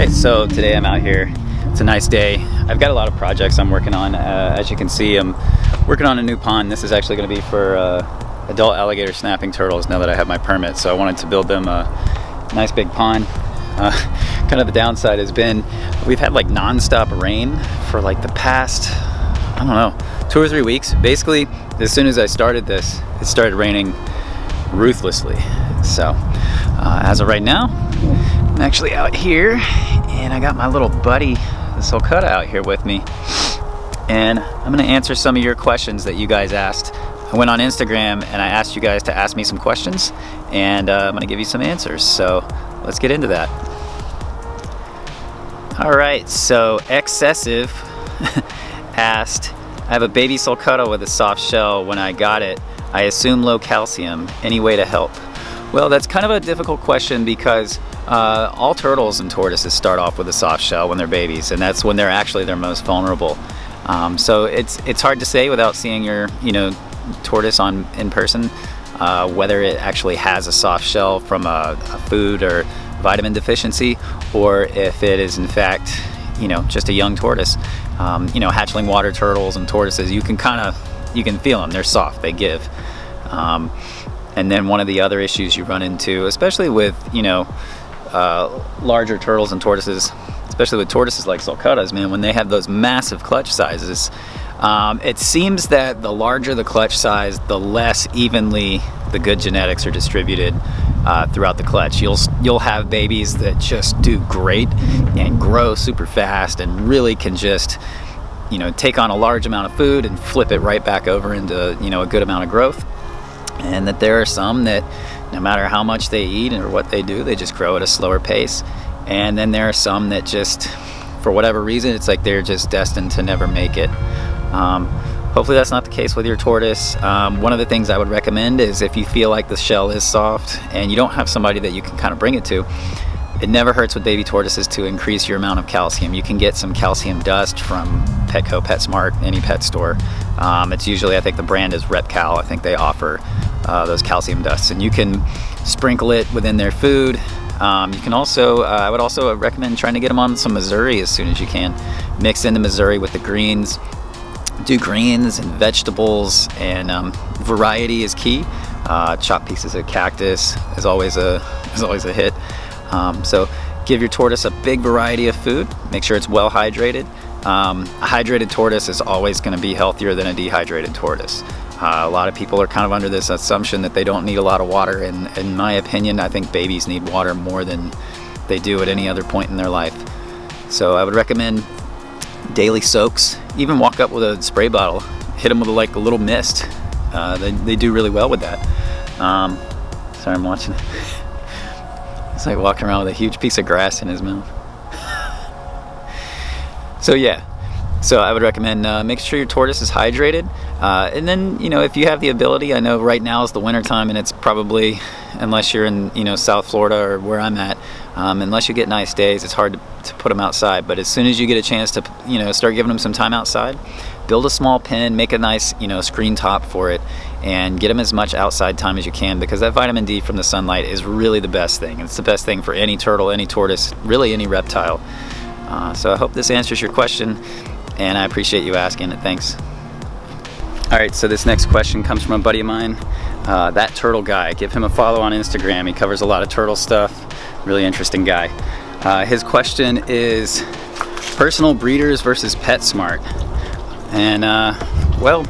Alright, so today I'm out here. It's a nice day. I've got a lot of projects I'm working on. As you can see, I'm working on a new pond. This is actually going to be for adult alligator snapping turtles now that I have my permit. So I wanted to build them a nice big pond. Kind of the downside has been we've had like non-stop rain for like the past, I don't know, 2 or 3 weeks. Basically, as soon as I started this, it started raining ruthlessly. So as of right now, I'm actually out here and I got my little buddy, the sulcata, out here with me. And I'm gonna answer some of your questions that you guys asked. I went on Instagram and I asked you guys to ask me some questions, and I'm gonna give you some answers. So let's get into that. All right, so Excessive asked, I have a baby sulcata with a soft shell. When I got it, I assume low calcium. Any way to help? Well, that's kind of a difficult question because all turtles and tortoises start off with a soft shell when they're babies, and that's when they're actually their most vulnerable. So it's hard to say without seeing your tortoise in person whether it actually has a soft shell from a food or vitamin deficiency, or if it is in fact just a young tortoise. Hatchling water turtles and tortoises, you can feel them. They're soft, they give. And then one of the other issues you run into, especially with larger turtles and tortoises, especially with tortoises like sulcatas, man, when they have those massive clutch sizes, it seems that the larger the clutch size, the less evenly the good genetics are distributed throughout the clutch. You'll have babies that just do great and grow super fast and really can just take on a large amount of food and flip it right back over into a good amount of growth. And that there are some that no matter how much they eat or what they do, they just grow at a slower pace. And then there are some that just, for whatever reason, it's like they're just destined to never make it. Hopefully that's not the case with your tortoise. One of the things I would recommend is if you feel like the shell is soft and you don't have somebody that you can kind of bring it to, it never hurts with baby tortoises to increase your amount of calcium. You can get some calcium dust from Petco, PetSmart, any pet store. It's usually, I think the brand is Repcal. I think they offer those calcium dusts, and you can sprinkle it within their food. You can also, I would also recommend trying to get them on some Missouri as soon as you can. Mix in the Missouri with the greens. Do greens and vegetables, and variety is key. Chopped pieces of cactus is always a hit. So give your tortoise a big variety of food. Make sure it's well hydrated. A hydrated tortoise is always going to be healthier than a dehydrated tortoise. A lot of people are kind of under this assumption that they don't need a lot of water, and in my opinion, I think babies need water more than they do at any other point in their life. So I would recommend daily soaks. Even walk up with a spray bottle, hit them with a little mist. They do really well with that. Sorry, I'm watching. It's like walking around with a huge piece of grass in his mouth. So yeah, so I would recommend make sure your tortoise is hydrated, and then if you have the ability, I know right now is the winter time, and it's probably, unless you're in South Florida or where I'm at, unless you get nice days, it's hard to put them outside. But as soon as you get a chance to start giving them some time outside, build a small pen, make a nice screen top for it, and get them as much outside time as you can, because that vitamin D from the sunlight is really the best thing. It's the best thing for any turtle, any tortoise, really any reptile. So I hope this answers your question, and I appreciate you asking it. Thanks. All right, so this next question comes from a buddy of mine, That Turtle Guy. Give him a follow on Instagram. He covers a lot of turtle stuff. Really interesting guy. His question is personal breeders versus PetSmart. And well,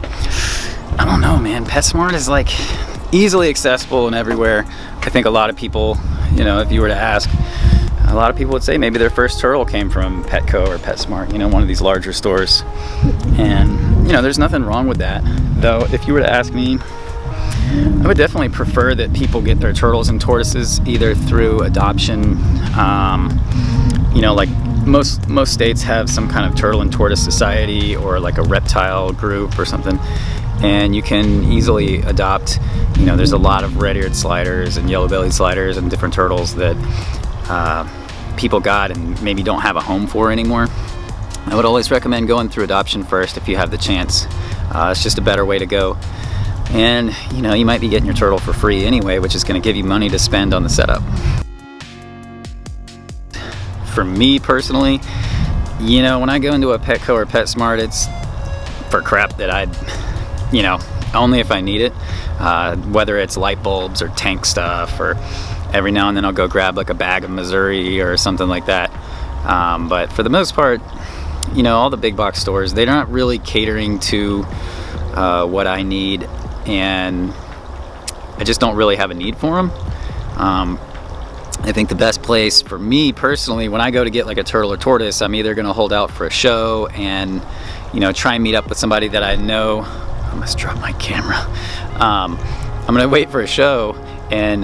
I don't know, man. PetSmart is like easily accessible and everywhere. I think a lot of people, if you were to ask, a lot of people would say maybe their first turtle came from Petco or PetSmart, one of these larger stores. And there's nothing wrong with that. Though if you were to ask me, I would definitely prefer that people get their turtles and tortoises either through adoption. Like most states have some kind of turtle and tortoise society or like a reptile group or something, and you can easily adopt. There's a lot of red-eared sliders and yellow-bellied sliders and different turtles that people got and maybe don't have a home for anymore. I would always recommend going through adoption first if you have the chance. It's just a better way to go. And you might be getting your turtle for free anyway, which is going to give you money to spend on the setup. for me personally, you know, when I go into a Petco or PetSmart, it's for crap that I'd, you know, only if I need it, whether it's light bulbs or tank stuff, or every now and then I'll go grab like a bag of Missouri or something like that. But for the most part, you know, all the big box stores, they're not really catering to what I need, and I just don't really have a need for them. I think the best place for me personally, when I go to get like a turtle or tortoise, I'm either gonna hold out for a show and, you know, try and meet up with somebody that I know. I almost dropped my camera. I'm gonna wait for a show and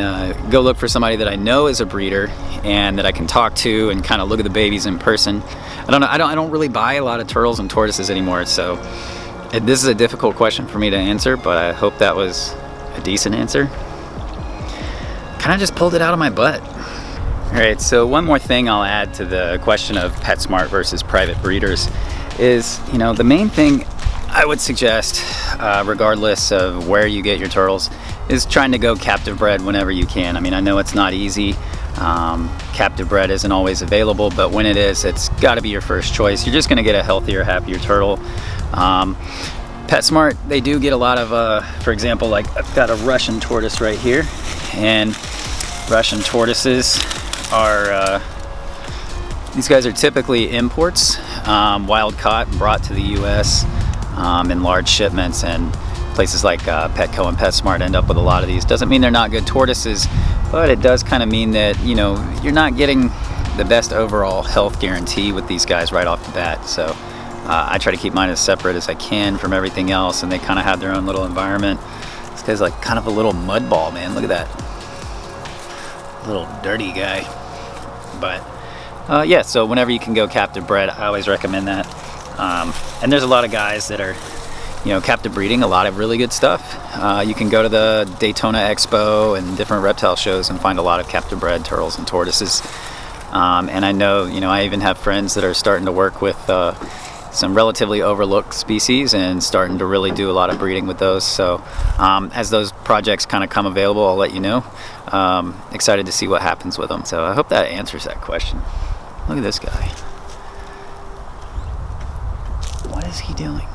go look for somebody that I know is a breeder and that I can talk to and kind of look at the babies in person. I don't know, I don't really buy a lot of turtles and tortoises anymore, so this is a difficult question for me to answer, but I hope that was a decent answer. Kind of just pulled it out of my butt. All right, so one more thing I'll add to the question of PetSmart versus private breeders is, you know, the main thing I would suggest, regardless of where you get your turtles, is trying to go captive bred whenever you can. I mean, I know it's not easy. Captive bred isn't always available, but when it is, it's got to be your first choice. You're just going to get a healthier, happier turtle. PetSmart, they do get a lot of, for example, like I've got a Russian tortoise right here, and Russian tortoises are, these guys are typically imports, wild caught and brought to the US in large shipments, and places like Petco and PetSmart end up with a lot of these. Doesn't mean they're not good tortoises, but it does kind of mean that, you know, you're not getting the best overall health guarantee with these guys right off the bat. So I try to keep mine as separate as I can from everything else, and they kind of have their own little environment. This guy's like kind of a little mud ball, man. Look at that. Little dirty guy. But yeah, so whenever you can go captive bred, I always recommend that. And there's a lot of guys that are, you know, captive breeding a lot of really good stuff. You can go to the Daytona Expo and different reptile shows and find a lot of captive bred turtles and tortoises. And I know, you know, I even have friends that are starting to work with some relatively overlooked species and starting to really do a lot of breeding with those. So as those projects kind of come available, I'll let you know. Excited to see what happens with them. So I hope that answers that question. Look at this guy. What is he doing?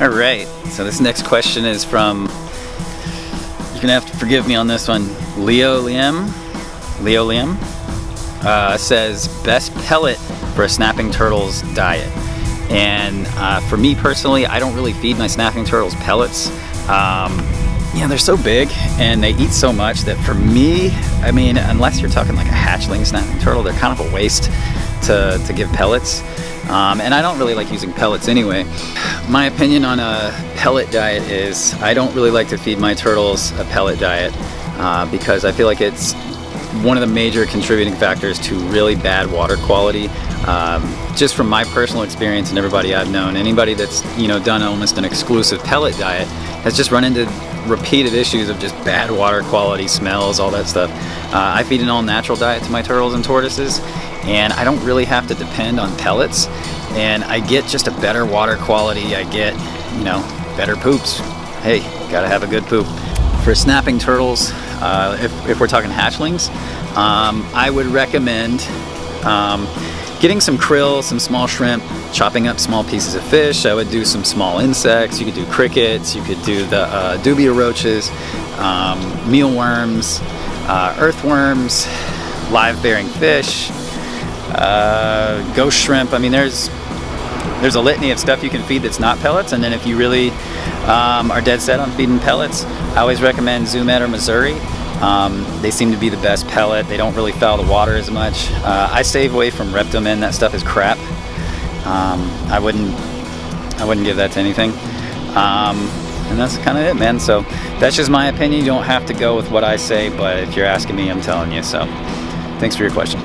All right, so this next question is from, you're gonna have to forgive me on this one, Leo Liam says, best pellet for a snapping turtle's diet. And for me personally, I don't really feed my snapping turtles pellets. You know, they're so big and they eat so much that for me, I mean, unless you're talking like a hatchling snapping turtle, they're kind of a waste to give pellets. And I don't really like using pellets anyway. My opinion on a pellet diet is I don't really like to feed my turtles a pellet diet because I feel like it's one of the major contributing factors to really bad water quality. Just from my personal experience and everybody I've known, anybody that's, you know, done almost an exclusive pellet diet has just run into repeated issues of just bad water quality, smells, all that stuff. I feed an all natural diet to my turtles and tortoises, and I don't really have to depend on pellets, and I get just a better water quality. I get, you know, better poops. Hey, gotta have a good poop. For snapping turtles, if we're talking hatchlings, I would recommend getting some krill, some small shrimp, chopping up small pieces of fish. I would do some small insects. You could do crickets, you could do the dubia roaches, mealworms, earthworms, live bearing fish, ghost shrimp. I mean, there's a litany of stuff you can feed that's not pellets. And then if you really are dead set on feeding pellets, I always recommend Zumet or Missouri. They seem to be the best pellet. They don't really foul the water as much. I stay away from Reptomin. That stuff is crap. I wouldn't give that to anything. And that's kind of it, man. So that's just my opinion. You don't have to go with what I say, but if you're asking me, I'm telling you. So thanks for your question.